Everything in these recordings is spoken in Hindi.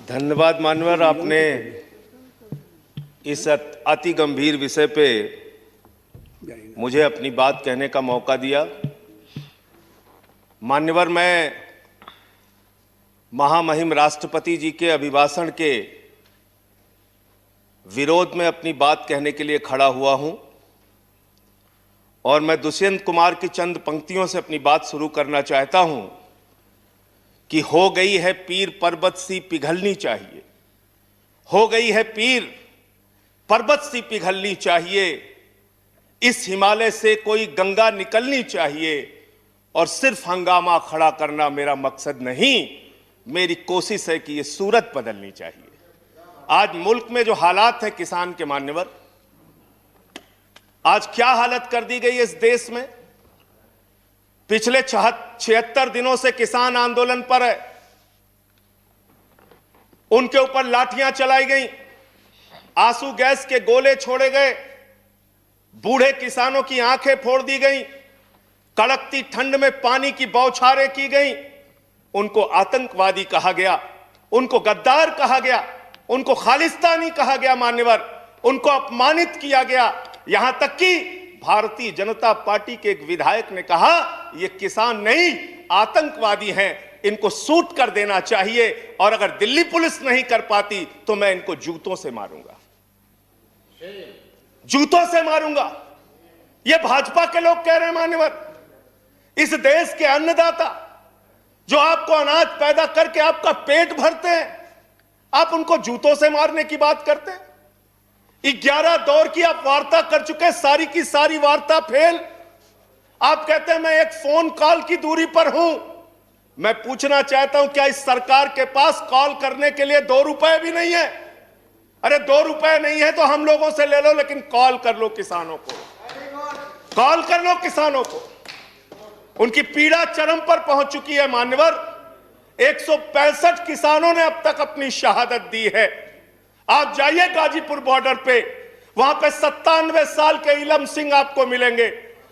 धन्यवाद मान्यवर, आपने इस अति गंभीर विषय पे मुझे अपनी बात कहने का मौका दिया। मान्यवर, मैं महामहिम राष्ट्रपति जी के अभिभाषण के विरोध में अपनी बात कहने के लिए खड़ा हुआ हूं और मैं दुष्यंत कुमार की चंद पंक्तियों से अपनी बात शुरू करना चाहता हूं कि हो गई है पीर पर्वत सी पिघलनी चाहिए, हो गई है पीर पर्वत सी पिघलनी चाहिए, इस हिमालय से कोई गंगा निकलनी चाहिए और सिर्फ हंगामा खड़ा करना मेरा मकसद नहीं, मेरी कोशिश है कि ये सूरत बदलनी चाहिए। आज मुल्क में जो हालात है किसान के मान्यवर, आज क्या हालत कर दी गई है इस देश में। पिछले 76 दिनों से किसान आंदोलन पर है, उनके ऊपर लाठियां चलाई गई, आंसू गैस के गोले छोड़े गए, बूढ़े किसानों की आंखें फोड़ दी गई, कड़कती ठंड में पानी की बौछारें की गई, उनको आतंकवादी कहा गया, उनको गद्दार कहा गया, उनको खालिस्तानी कहा गया मान्यवर, उनको अपमानित किया गया। यहां तक कि भारतीय जनता पार्टी के एक विधायक ने कहा ये किसान नहीं आतंकवादी हैं, इनको सूट कर देना चाहिए और अगर दिल्ली पुलिस नहीं कर पाती तो मैं इनको जूतों से मारूंगा, जूतों से मारूंगा। ये भाजपा के लोग कह रहे हैं मान्यवर। इस देश के अन्नदाता जो आपको अनाज पैदा करके आपका पेट भरते हैं, आप उनको जूतों से मारने की बात करते हैं। 11 दौर की आप वार्ता कर चुके, सारी की सारी वार्ता फेल। आप कहते हैं मैं एक फोन कॉल की दूरी पर हूं। मैं पूछना चाहता हूं क्या इस सरकार के पास कॉल करने के लिए 2 रुपए भी नहीं है? अरे 2 रुपए नहीं है तो हम लोगों से ले लो, लेकिन कॉल कर लो किसानों को, कॉल कर लो किसानों को। उनकी पीड़ा चरम पर पहुंच चुकी है मान्यवर। 165 किसानों ने अब तक अपनी शहादत दी है। आप जाइए गाजीपुर बॉर्डर पे, वहां पे 97 साल के इलम सिंह आपको मिलेंगे।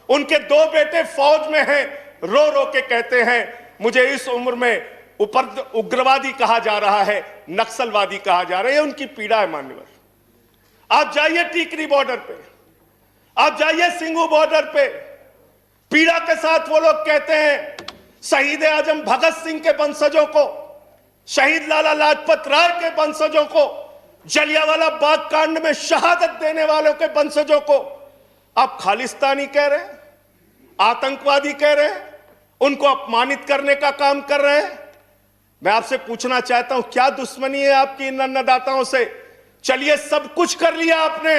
उनके 2 बेटे फौज में हैं, रो रो के कहते हैं मुझे इस उम्र में उग्रवादी कहा जा रहा है, नक्सलवादी कहा जा रहा है। उनकी पीड़ा है मान्यवर। आप जाइए टीकरी बॉर्डर पे, आप जाइए सिंगू बॉर्डर पे, पीड़ा के साथ वो लोग कहते हैं शहीद आजम भगत सिंह के वंशजों को, शहीद लाला लाजपत राय के वंशजों को, जलियांवाला बाग कांड में शहादत देने वालों के वंशजों को आप खालिस्तानी कह रहे हैं, आतंकवादी कह रहे हैं, उनको अपमानित करने का काम कर रहे हैं। मैं आपसे पूछना चाहता हूं क्या दुश्मनी है आपकी इन अन्नदाताओं से? चलिए सब कुछ कर लिया आपने,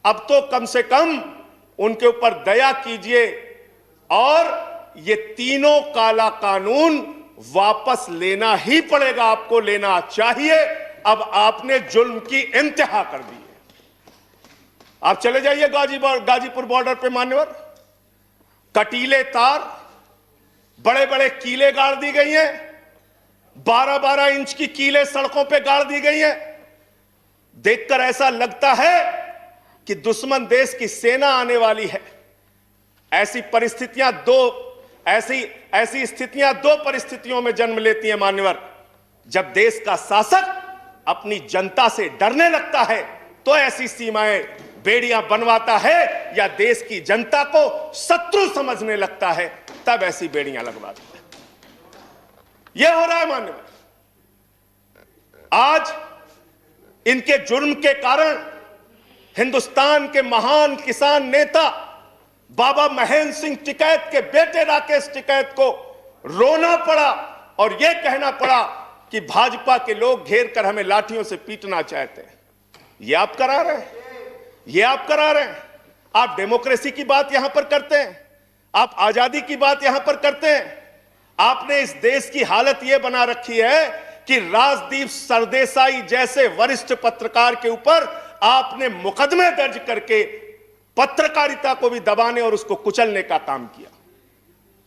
अब तो कम से कम उनके ऊपर दया कीजिए और ये तीनों काला कानून वापस लेना ही पड़ेगा, आपको लेना चाहिए। अब आपने जुल्म की इंतहा कर दी है। आप चले जाइए गाजीपुर बॉर्डर पे मान्यवर, कटीले तार, बड़े बड़े कीले गाड़ दी गई हैं, 12-12 इंच की कीले सड़कों पे गाड़ दी गई हैं। देखकर ऐसा लगता है कि दुश्मन देश की सेना आने वाली है। ऐसी स्थितियां दो परिस्थितियों में जन्म लेती हैं मान्यवर। जब देश का शासक अपनी जनता से डरने लगता है तो ऐसी सीमाएं बेड़ियां बनवाता है, या देश की जनता को शत्रु समझने लगता है तब ऐसी बेड़ियां लगवाता है। यह हो रहा है मान्यवर। आज इनके जुर्म के कारण हिंदुस्तान के महान किसान नेता बाबा महेंद्र सिंह टिकैत के बेटे राकेश टिकैत को रोना पड़ा और यह कहना पड़ा कि भाजपा के लोग घेर कर हमें लाठियों से पीटना चाहते हैं। यह आप करा रहे हैं, यह आप करा रहे हैं। आप डेमोक्रेसी की बात यहां पर करते हैं, आप आजादी की बात यहां पर करते हैं। आपने इस देश की हालत यह बना रखी है कि राजदीप सरदेसाई जैसे वरिष्ठ पत्रकार के ऊपर आपने मुकदमे दर्ज करके पत्रकारिता को भी दबाने और उसको कुचलने का काम किया।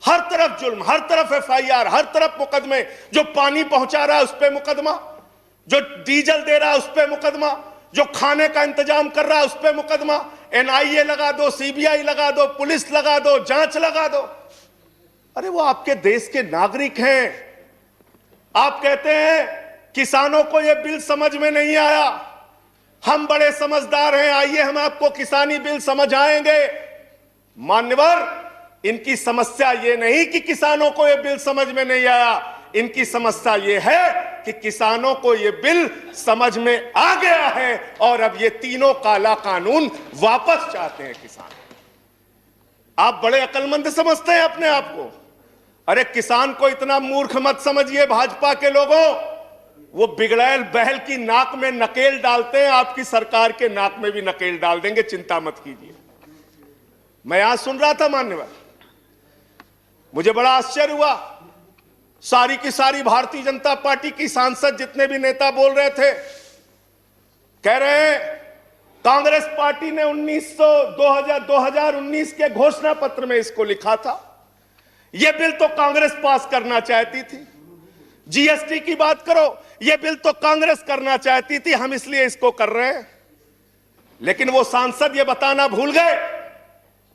हर तरफ जुल्म, हर तरफ एफआईआर, हर तरफ मुकदमे। जो पानी पहुंचा रहा है उस पे मुकदमा, जो डीजल दे रहा है उस पे मुकदमा, जो खाने का इंतजाम कर रहा है उस पे मुकदमा। एनआईए लगा दो, सीबीआई लगा दो, पुलिस लगा दो, जांच लगा दो। अरे वो आपके देश के नागरिक हैं। आप कहते हैं किसानों को यह बिल समझ में नहीं आया। हम बड़े समझदार हैं, आइए हम आपको किसानी बिल समझाएंगे। मान्यवर, इनकी समस्या यह नहीं कि किसानों को यह बिल समझ में नहीं आया, इनकी समस्या यह है कि किसानों को यह बिल समझ में आ गया है और अब ये तीनों काला कानून वापस चाहते हैं किसान। आप बड़े अक्लमंद समझते हैं अपने आप को। अरे किसान को इतना मूर्ख मत समझिए भाजपा के लोगों। वो बिगड़ैल बैल की नाक में नकेल डालते हैं, आपकी सरकार के नाक में भी नकेल डाल देंगे, चिंता मत कीजिए। मैं यहां सुन रहा था मान्यवर, मुझे बड़ा आश्चर्य हुआ। सारी की सारी भारतीय जनता पार्टी की सांसद जितने भी नेता बोल रहे थे, कह रहे हैं कांग्रेस पार्टी ने 2019 के घोषणा पत्र में इसको लिखा था। यह बिल तो कांग्रेस पास करना चाहती थी। जीएसटी की बात करो, यह बिल तो कांग्रेस करना चाहती थी, हम इसलिए इसको कर रहे हैं। लेकिन वो सांसद यह बताना भूल गए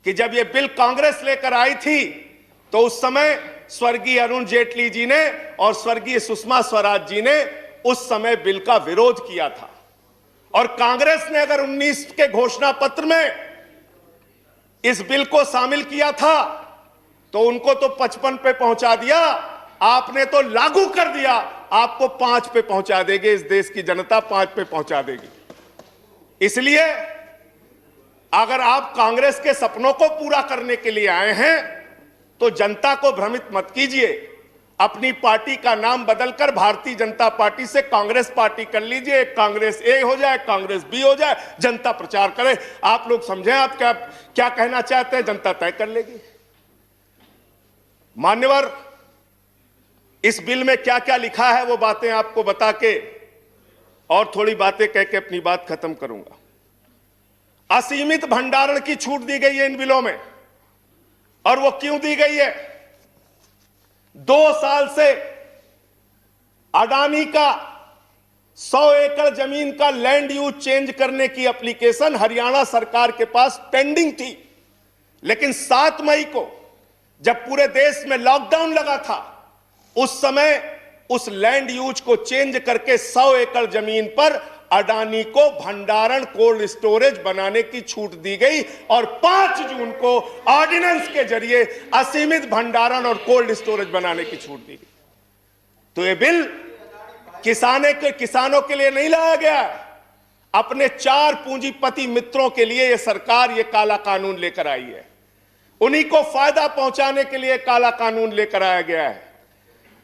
कि जब यह बिल कांग्रेस लेकर आई थी तो उस समय स्वर्गीय अरुण जेटली जी ने और स्वर्गीय सुषमा स्वराज जी ने उस समय बिल का विरोध किया था। और कांग्रेस ने अगर 19 के घोषणा पत्र में इस बिल को शामिल किया था तो उनको तो 55 पे पहुंचा दिया, आपने तो लागू कर दिया, आपको 5 पे पहुंचा देगी। इस देश की जनता 5 पे पहुंचा देगी। इसलिए अगर आप कांग्रेस के सपनों को पूरा करने के लिए आए हैं तो जनता को भ्रमित मत कीजिए। अपनी पार्टी का नाम बदलकर भारतीय जनता पार्टी से कांग्रेस पार्टी कर लीजिए। कांग्रेस ए हो जाए, कांग्रेस बी हो जाए, जनता प्रचार करे। आप लोग समझें आप क्या कहना चाहते हैं, जनता तय कर लेगी। मान्यवर, इस बिल में क्या क्या लिखा है वो बातें आपको बता के और थोड़ी बातें कह के अपनी बात खत्म करूंगा। असीमित भंडारण की छूट दी गई है इन बिलों में। और वो क्यों दी गई है? 2 साल से अडानी का 100 एकड़ जमीन का लैंड यूज चेंज करने की एप्लीकेशन हरियाणा सरकार के पास पेंडिंग थी। लेकिन 7 मई को जब पूरे देश में लॉकडाउन लगा था, उस समय उस लैंड यूज को चेंज करके 100 एकड़ जमीन पर अडानी को भंडारण कोल्ड स्टोरेज बनाने की छूट दी गई और 5 जून को ऑर्डिनेंस के जरिए असीमित भंडारण और कोल्ड स्टोरेज बनाने की छूट दी गई। तो यह बिल किसानों के लिए नहीं लाया गया, अपने 4 पूंजीपति मित्रों के लिए यह सरकार यह काला कानून लेकर आई है। उन्हीं को फायदा पहुंचाने के लिए काला कानून लेकर आया गया है।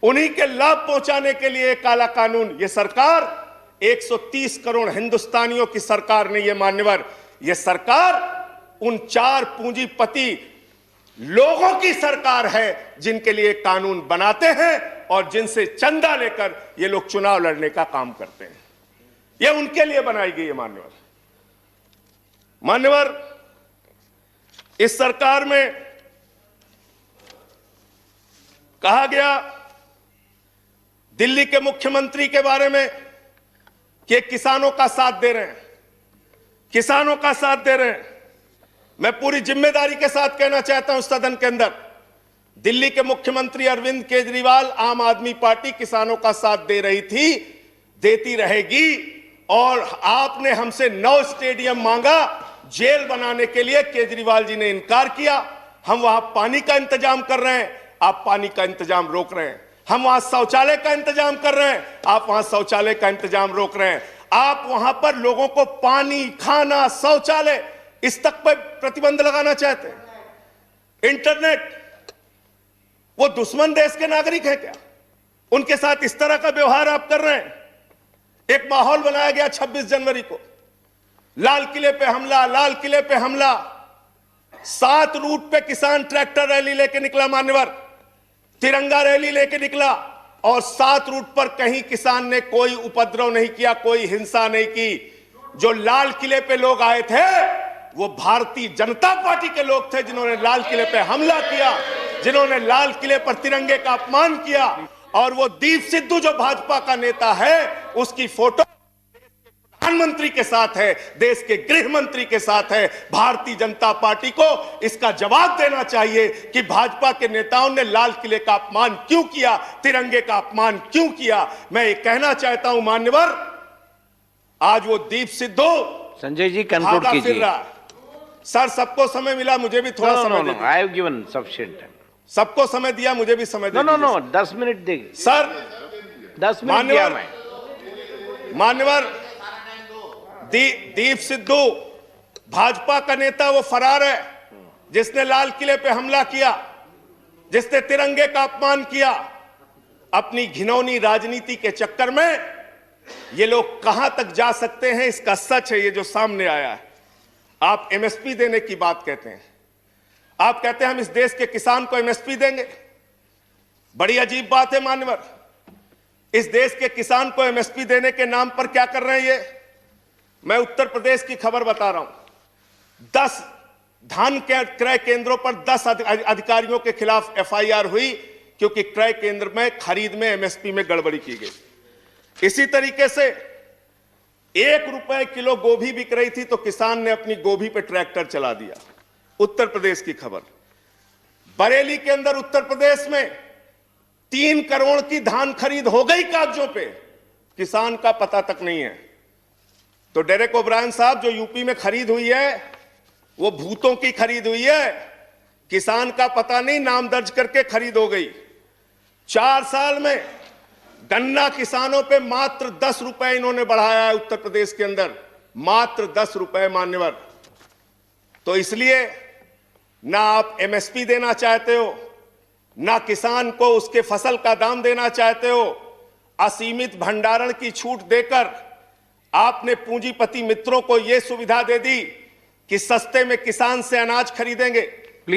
उन्हीं के लाभ पहुंचाने के लिए काला कानून। यह सरकार 130 करोड़ हिंदुस्तानियों की सरकार नहीं है मान्यवर। यह सरकार उन 4 पूंजीपति लोगों की सरकार है जिनके लिए कानून बनाते हैं और जिनसे चंदा लेकर ये लोग चुनाव लड़ने का काम करते हैं। यह उनके लिए बनाई गई है मान्यवर। मान्यवर, इस सरकार में कहा गया दिल्ली के मुख्यमंत्री के बारे में कि किसानों का साथ दे रहे हैं, किसानों का साथ दे रहे हैं। मैं पूरी जिम्मेदारी के साथ कहना चाहता हूं सदन के अंदर, दिल्ली के मुख्यमंत्री अरविंद केजरीवाल, आम आदमी पार्टी किसानों का साथ दे रही थी, देती रहेगी। और आपने हमसे 9 स्टेडियम मांगा जेल बनाने के लिए, केजरीवाल जी ने इनकार किया। हम वहां पानी का इंतजाम कर रहे हैं, आप पानी का इंतजाम रोक रहे हैं। हम वहां शौचालय का इंतजाम कर रहे हैं, आप वहां शौचालय का इंतजाम रोक रहे हैं। आप वहां पर लोगों को पानी, खाना, शौचालय इस तक पर प्रतिबंध लगाना चाहते हैं। इंटरनेट, वो दुश्मन देश के नागरिक है क्या? उनके साथ इस तरह का व्यवहार आप कर रहे हैं। एक माहौल बनाया गया 26 जनवरी को, लाल किले पे हमला, लाल किले पे हमला। 7 रूट पे किसान ट्रैक्टर रैली लेके निकला मान्यवर, तिरंगा रैली लेके निकला और 7 रूट पर कहीं किसान ने कोई उपद्रव नहीं किया, कोई हिंसा नहीं की। जो लाल किले पे लोग आए थे वो भारतीय जनता पार्टी के लोग थे जिन्होंने लाल किले पे हमला किया, जिन्होंने लाल किले पर तिरंगे का अपमान किया। और वो दीप सिद्धू जो भाजपा का नेता है, उसकी फोटो प्रधानमंत्री के साथ है, देश के गृह मंत्री के साथ है। भारतीय जनता पार्टी को इसका जवाब देना चाहिए कि भाजपा के नेताओं ने लाल किले का अपमान क्यों किया, तिरंगे का अपमान क्यों किया। मैं ये कहना चाहता हूं मान्यवर, आज वो दीप सिद्धू संजय जी कंक्लूड कीजिए। सर सबको समय मिला, मुझे भी थोड़ा समय दीजिए। I have given sufficient time. सबको समय दिया, मुझे भी समय दिया। नो 10 मिनट देंगे सर। 10 मिनट दिया मैं। मान्यवर दीप सिद्धू भाजपा का नेता वो फरार है जिसने लाल किले पे हमला किया, जिसने तिरंगे का अपमान किया। अपनी घिनौनी राजनीति के चक्कर में ये लोग कहां तक जा सकते हैं, इसका सच है ये जो सामने आया है। आप एमएसपी देने की बात कहते हैं, आप कहते हैं हम इस देश के किसान को एमएसपी देंगे। बड़ी अजीब बात है मान्यवर, इस देश के किसान को एमएसपी देने के नाम पर क्या कर रहे हैं ये। मैं उत्तर प्रदेश की खबर बता रहा हूं। 10 धान के क्रय केंद्रों पर 10 अधिकारियों के खिलाफ एफआईआर हुई क्योंकि क्रय केंद्र में खरीद में एमएसपी में गड़बड़ी की गई। इसी तरीके से 1 रुपए किलो गोभी बिक रही थी तो किसान ने अपनी गोभी पे ट्रैक्टर चला दिया। उत्तर प्रदेश की खबर। बरेली के अंदर उत्तर प्रदेश में 3 करोड़ की धान खरीद हो गई कागजों पे, किसान का पता तक नहीं है। तो डेरेक ओब्रायन साहब, जो यूपी में खरीद हुई है वो भूतों की खरीद हुई है, किसान का पता नहीं, नाम दर्ज करके खरीद हो गई। 4 साल में गन्ना किसानों पे मात्र 10 रुपए इन्होंने बढ़ाया है उत्तर प्रदेश के अंदर, मात्र 10 रुपए मान्यवर। तो इसलिए ना आप एमएसपी देना चाहते हो, ना किसान को उसके फसल का दाम देना चाहते हो। असीमित भंडारण की छूट देकर आपने पूंजीपति मित्रों को यह सुविधा दे दी कि सस्ते में किसान से अनाज खरीदेंगे,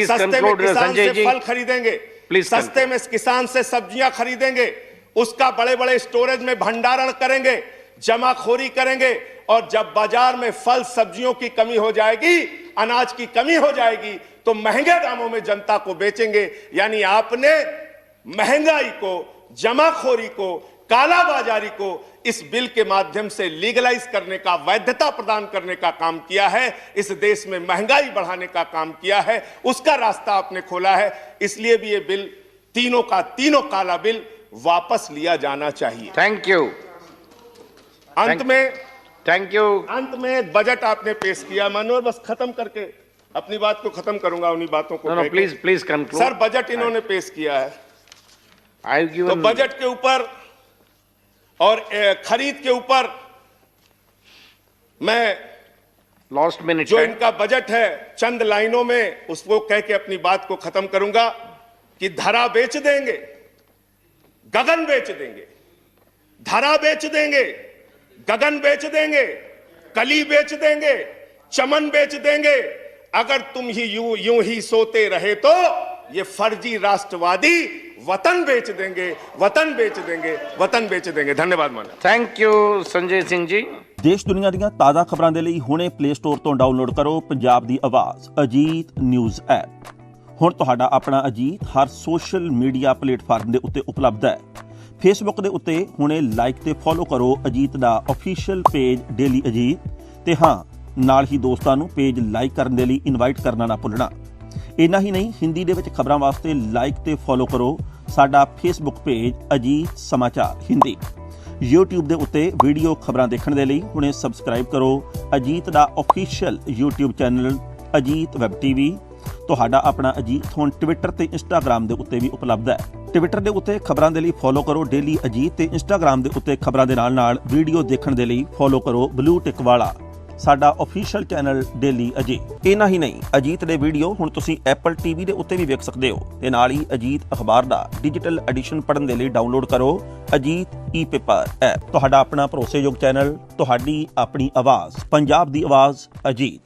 सस्ते में किसान से फल खरीदेंगे, सस्ते में किसान से सब्जियां खरीदेंगे, उसका बड़े बड़े स्टोरेज में भंडारण करेंगे, जमाखोरी करेंगे, और जब बाजार में फल सब्जियों की कमी हो जाएगी, अनाज की कमी हो जाएगी, तो महंगे दामों में जनता को बेचेंगे। यानी आपने महंगाई को, जमाखोरी को, कालाबाजारी को इस बिल के माध्यम से लीगलाइज करने का, वैधता प्रदान करने का काम किया है। इस देश में महंगाई बढ़ाने का काम किया है, उसका रास्ता आपने खोला है। इसलिए भी ये बिल, तीनों का तीनों काला बिल वापस लिया जाना चाहिए। Thank you. अंत में थैंक यू। अंत में बजट आपने पेश किया मानोर, बस खत्म करके अपनी बात को खत्म करूंगा उन्हीं बातों को। Please conclude. सर बजट इन्होंने पेश किया है, तो बजट के ऊपर और खरीद के ऊपर मैं लास्ट मिनट जो इनका बजट है चंद लाइनों में उसको कह के अपनी बात को खत्म करूंगा कि धरा बेच देंगे, गगन बेच देंगे। धरा बेच देंगे, गगन बेच देंगे, कली बेच देंगे, चमन बेच देंगे। अगर तुम ही यूं ही सोते रहे तो ये फर्जी राष्ट्रवादी वतन बेच देंगे, वतन बेच देंगे, वतन बेच देंगे। धन्यवाद माननीय। Thank you Sanjay Singh ji. देश दुनिया ਦੀਆਂ ਤਾਜ਼ਾ ਖਬਰਾਂ ਦੇ ਲਈ ਹੁਣੇ ਪਲੇ ਸਟੋਰ ਤੋਂ ਡਾਊਨਲੋਡ ਕਰੋ ਪੰਜਾਬ ਦੀ ਆਵਾਜ਼ ਅਜੀਤ ਨਿਊਜ਼ ਐਪ। ਹੁਣ ਤੁਹਾਡਾ ਆਪਣਾ ਅਜੀਤ ਹਰ ਸੋਸ਼ਲ ਮੀਡੀਆ ਪਲੇਟਫਾਰਮ ਦੇ ਉੱਤੇ ਉਪਲਬਧ ਹੈ। ਫੇਸਬੁੱਕ ਦੇ ਉੱਤੇ ਹੁਣੇ ਲਾਈਕ ਤੇ ਫੋਲੋ ਕਰੋ ਅਜੀਤ ਦਾ ਅਫੀਸ਼ੀਅਲ ਪੇਜ ਡੇਲੀ ਅਜੀਤ, ਤੇ ਹਾਂ ਨਾਲ ਹੀ ਦੋਸਤਾਂ ਨੂੰ ਪੇਜ ਲਾਈਕ ਕਰਨ ਦੇ ਲਈ ਇਨਵਾਈਟ ਕਰਨਾ ਨਾ ਭੁੱਲਣਾ। ਇੰਨਾ ਹੀ ਨਹੀਂ, ਹਿੰਦੀ ਦੇ ਵਿੱਚ ਖਬਰਾਂ ਵਾਸਤੇ ਲਾਈਕ ਤੇ ਫੋਲੋ ਕਰੋ ਸਾਡਾ ਫੇਸਬੁੱਕ ਪੇਜ ਅਜੀਤ ਸਮਾਚਾਰ ਹਿੰਦੀ। YouTube ਦੇ ਉੱਤੇ ਵੀਡੀਓ ਖਬਰਾਂ ਦੇਖਣ ਦੇ ਲਈ ਹੁਣੇ ਸਬਸਕ੍ਰਾਈਬ ਕਰੋ ਅਜੀਤ ਦਾ official YouTube channel Ajit web TV. ਤੁਹਾਡਾ ਆਪਣਾ ਅਜੀਤ ਹੁਣ ਟਵਿੱਟਰ ਤੇ ਇੰਸਟਾਗ੍ਰਾਮ ਦੇ ਉੱਤੇ ਵੀ ਉਪਲਬਧ ਹੈ। ਟਵਿੱਟਰ ਦੇ ਉੱਤੇ ਖਬਰਾਂ ਦੇ ਲਈ ਫੋਲੋ ਕਰੋ ਡੇਲੀ ਅਜੀਤ, ਤੇ ਇੰਸਟਾਗ੍ਰਾਮ ਦੇ ਉੱਤੇ ਖਬਰਾਂ ਦੇ ਨਾਲ ਵੀਡੀਓ ਦੇਖਣ ਦੇ ਲਈ ਫੋਲੋ ਕਰੋ ਬਲੂ ਟਿਕ ਵਾਲਾ ਸਾਡਾ ਅਫੀਸ਼ੀਅਲ ਚੈਨਲ ਡੇਲੀ ਅਜੀਤ। ਇੰਨਾ ਹੀ ਨਹੀਂ, ਅਜੀਤ ਦੇ ਵੀਡੀਓ ਹੁਣ ਤੁਸੀਂ ਐਪਲ TV ਦੇ ਉੱਤੇ ਵੀ ਵੇਖ ਸਕਦੇ ਹੋ, ਤੇ ਨਾਲ ਹੀ ਅਜੀਤ ਅਖਬਾਰ ਦਾ ਡਿਜੀਟਲ ਐਡੀਸ਼ਨ ਪੜ੍ਹਨ ਦੇ ਲਈ ਡਾਊਨਲੋਡ ਕਰੋ ਅਜੀਤ ਈ-ਪੇਪਰ ਐਪ। ਤੁਹਾਡਾ ਆਪਣਾ ਭਰੋਸੇਯੋਗ ਚੈਨਲ, ਤੁਹਾਡੀ ਆਪਣੀ ਆਵਾਜ਼, ਪੰਜਾਬ ਦੀ ਆਵਾਜ਼ ਅਜੀਤ।